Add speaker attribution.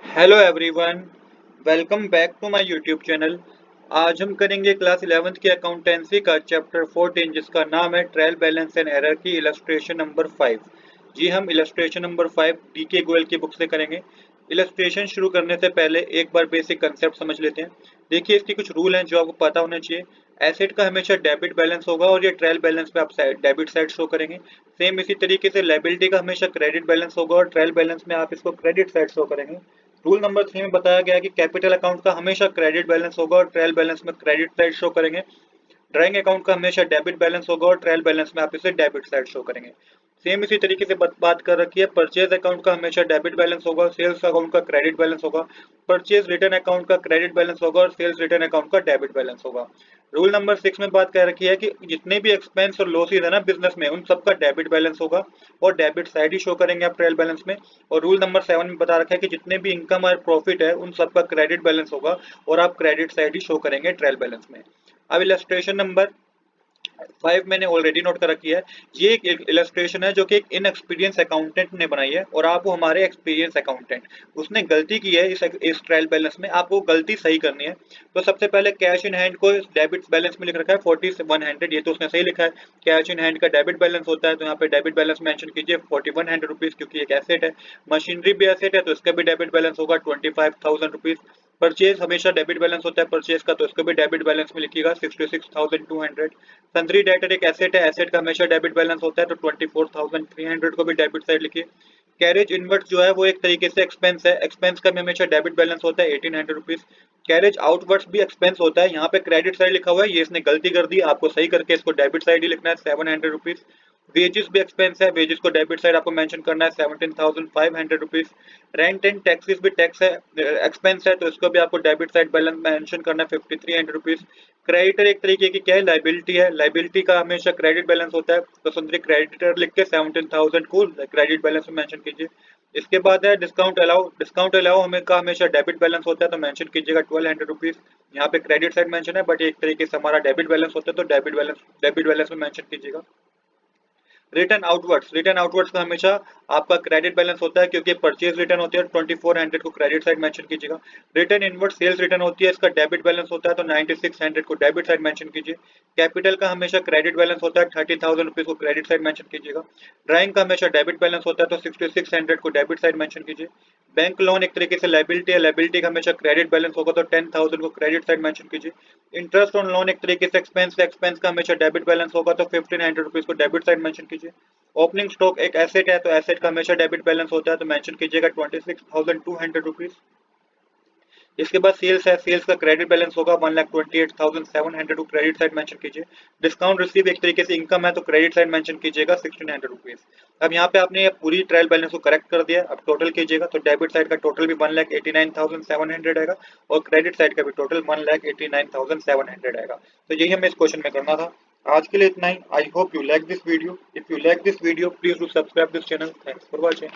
Speaker 1: Hello everyone, welcome back to my YouTube channel. आज हम करेंगे क्लास 11th की अकाउंटेंसी का चैप्टर 14 जिसका नाम है ट्रायल बैलेंस एंड एरर की इलस्ट्रेशन नंबर 5। जी, हम इलस्ट्रेशन नंबर 5 डीके गोयल की बुक से करेंगे। इलस्ट्रेशन शुरू करने से पहले एक बार बेसिक कंसेप्ट समझ लेते हैं। देखिए, इसकी कुछ रूल हैं जो आपको पता होना चाहिए। एसेट का हमेशा डेबिट बैलेंस होगा और ये ट्रायल बैलेंस पे आप डेबिट साइड शो करेंगे। सेम इसी तरीके से लायबिलिटी का हमेशा क्रेडिट बैलेंस होगा और ट्रायल बैलेंस में आप इसको क्रेडिट साइड शो करेंगे। रूल नंबर 3 में बताया गया है कि कैपिटल अकाउंट का हमेशा क्रेडिट बैलेंस होगा और ट्रायल बैलेंस में क्रेडिट साइड शो करेंगे। ड्राइंग अकाउंट का हमेशा डेबिट बैलेंस होगा और ट्रायल बैलेंस में आप इसे डेबिट साइड शो करेंगे। सेम इसी तरीके से बात कर रखी है। परचेज अकाउंट का हमेशा डेबिट बैलेंस होगा और सेल्स अकाउंट का क्रेडिट बैलेंस होगा। परचेज रिटर्न अकाउंट का क्रेडिट बैलेंस होगा और सेल्स रिटर्न अकाउंट का डेबिट बैलेंस होगा। रूल नंबर 6 में बात कर रखी है कि जितने भी एक्सपेंस और लॉसेज है ना बिजनेस में, उन सबका डेबिट बैलेंस होगा और डेबिट साइड ही शो करेंगे आप ट्रायल बैलेंस में। और रूल नंबर 7 में बता रखा है कि जितने भी इनकम और प्रॉफिट है उन सबका क्रेडिट बैलेंस होगा और आप क्रेडिट साइड ही शो करेंगे ट्रायल बैलेंस में। अब इलस्ट्रेशन नंबर 5 मैंने ऑलरेडी नोट कर रखी है। ये एक इलस्ट्रेशन है जो कि एक इनएक्सपीरियंस अकाउंटेंट ने बनाई है और आप वो हमारे एक्सपीरियंस अकाउंटेंट। उसने गलती की है इस ट्रायल बैलेंस में, आपको गलती सही करनी है। तो सबसे पहले कैश इन हैंड को डेबिट बैलेंस में लिख रखा है 4100, ये तो उसने सही लिखा है। कैश इन हैंड का डेबिट बैलेंस होता है तो यहाँ पे डेबिट बैलेंस मेंशन कीजिए 4100 रुपीज, क्योंकि एक एसेट है। मशीनरी भी एसेट है तो इसका भी डेबिट बैलेंस होगा 25,000 रुपीज। परचेज हमेशा डेबिट बैलेंस होता है परचेज का, तो इसको भी डेबिट बैलेंस में लिखिएगा 66,200। सन्ड्री डेटर एक एसेट है, एसेट का हमेशा डेबिट बैलेंस होता है तो 24,300 को भी डेबिट साइड लिखिए। कैरेज इनवर्ट जो है वो एक तरीके से एक्सपेंस है, एक्सपेंस का भी हमेशा डेबिट बैलेंस होता है 1800 रुपीज। कैरेज आउटवर्ड्स भी एक्सपेंस होता है, यहाँ पे क्रेडिट साइड लिखा हुआ है, ये इसने गलती कर दी, आपको सही करके इसको डेबिट साइड ही लिखना है 700 रुपीज। वेजेस भी एक्सपेंस है, वेजेस को डेबिट साइड आपको मेंशन करना है 17,500 रुपीज। रेंट एंड टैक्सेस भी टैक्स है, एक्सपेंस है, तो इसको भी आपको डेबिट साइड बैलेंस मेंशन करना है 5,300 रुपीज। क्रेडिटर एक तरीके की क्या है, लाइबिलिटी है, लाइबिलिटी का हमेशा क्रेडिट बैलेंस होता है तो सुंदरी क्रेडिटर लिख के 17,000 को क्रेडिट बैलेंस में मेंशन कीजिए। इसके बाद है डिस्काउंट अलाउ हमें का हमेशा डेबिट बैलेंस होता है तो मेंशन कीजिएगा 1,200 रुपीज। यहाँ पे क्रेडिट साइड मेंशन है बट एक तरीके से हमारा डेबिट बैलेंस होता है तो डेबिट बैलेंस में मेंशन कीजिएगा। रिटर्न आउटवर्ड्स का हमेशा आपका क्रेडिट बैलेंस होता है क्योंकि परचेज रिटर्न होती है 2400 को क्रेडिट साइड मेंशन कीजिएगा। रिटर्न इनवर्ड सेल्स रिटर्न होती है, इसका डेबिट बैलेंस होता है तो 9600 को डेबिट साइड मेंशन कीजिए। कैपिटल का हमेशा क्रेडिट बैलेंस होता है 30,000 रुपीज को क्रेडिट साइड मेंशन कीजिएगा। ड्राइंग का हमेशा डेबिट बैलेंस होता है तो 6600 को डेबिट साइड मेंशन कीजिए। बैंक लोन एक तरीके से लाइबिलिटी है, लाइबिलिटी का हमेशा क्रेडिट बैलेंस होगा तो 10,000 को क्रेडिट साइड मेंशन कीजिए। इंटरेस्ट ऑन लोन एक तरीके से एक्सपेंस है, एक्सपेंस का हमेशा डेबिट बैलेंस होगा तो 1500 रुपीज को डेबिट साइड मेंशन कीजिए। ओपनिंग स्टॉक एक एसेट है तो एसेट का हमेशा डेबिट बैलेंस होता है तो मेंशन कीजिएगा 26,200 रुपीज। इसके बाद सेल्स है, सेल्स का क्रेडिट बैलेंस होगा 1,28,700 को क्रेडिट साइड मेंशन कीजिए। डिस्काउंट रिसीव एक तरीके से इनकम है तो क्रेडिट साइड मेंशन कीजिएगा 1,600 रुपीज। अब यहाँ पे आपने पूरी ट्रायल बैलेंस को करेक्ट कर दिया, अब टोटल कीजिएगा तो डेबिट साइड का टोटल भी 1,89,700 आएगा और क्रेडिट साइड का भी टोटल 1,89,700 आएगा। तो यही हमें इस क्वेश्चन में करना था। आज के लिए इतना ही। I hope you like this video. If you like this video please do subscribe this channel. Thanks for watching.